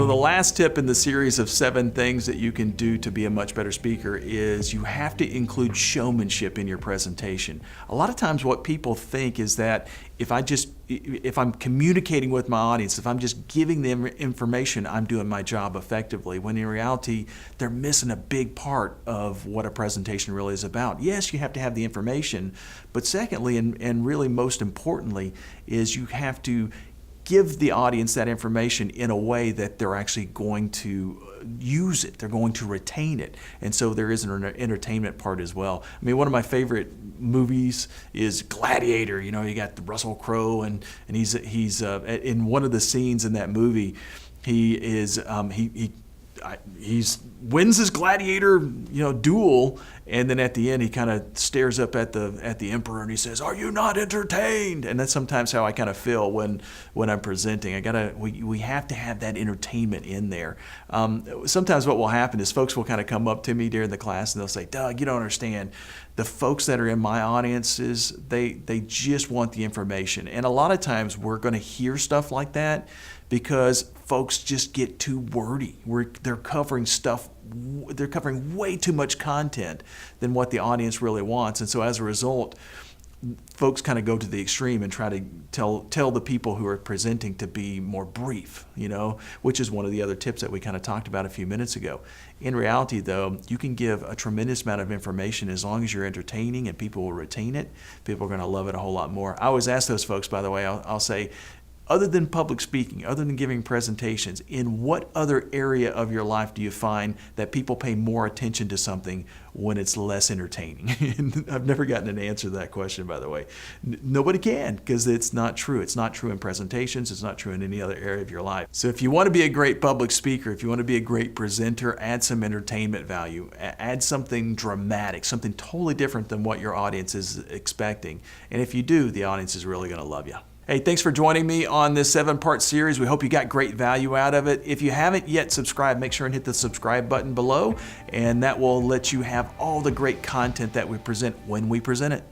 So the last tip in the series of 7 things that you can do to be a much better speaker is you have to include showmanship in your presentation. A lot of times what people think is that if I'm communicating with my audience, if I'm just giving them information, I'm doing my job effectively, when in reality, they're missing a big part of what a presentation really is about. Yes, you have to have the information, but secondly, and really most importantly, is you have to give the audience that information in a way that they're actually going to use it, they're going to retain it. And so there is an entertainment part as well. I mean, one of my favorite movies is Gladiator. You know, you got the Russell Crowe, and he's in one of the scenes in that movie, he wins his gladiator, duel, and then at the end he kind of stares up at the emperor and he says, "Are you not entertained?" And that's sometimes how I kind of feel when I'm presenting. We have to have that entertainment in there. Sometimes what will happen is folks will kind of come up to me during the class and they'll say, "Doug, you don't understand. The folks that are in my audiences, they just want the information." And a lot of times we're going to hear stuff like that because folks just get too wordy. They're covering way too much content than what the audience really wants. And so as a result, folks kind of go to the extreme and try to tell the people who are presenting to be more brief, which is one of the other tips that we kind of talked about a few minutes ago. In reality, though, you can give a tremendous amount of information as long as you're entertaining and people will retain it. People are going to love it a whole lot more. I always ask those folks, by the way, I'll say, other than public speaking, other than giving presentations, in what other area of your life do you find that people pay more attention to something when it's less entertaining? I've never gotten an answer to that question, by the way. Nobody can, because it's not true. It's not true in presentations. It's not true in any other area of your life. So if you want to be a great public speaker, if you want to be a great presenter, add some entertainment value. Add something dramatic, something totally different than what your audience is expecting. And if you do, the audience is really going to love you. Hey, thanks for joining me on this 7-part series. We hope you got great value out of it. If you haven't yet subscribed, make sure and hit the subscribe button below, and that will let you have all the great content that we present when we present it.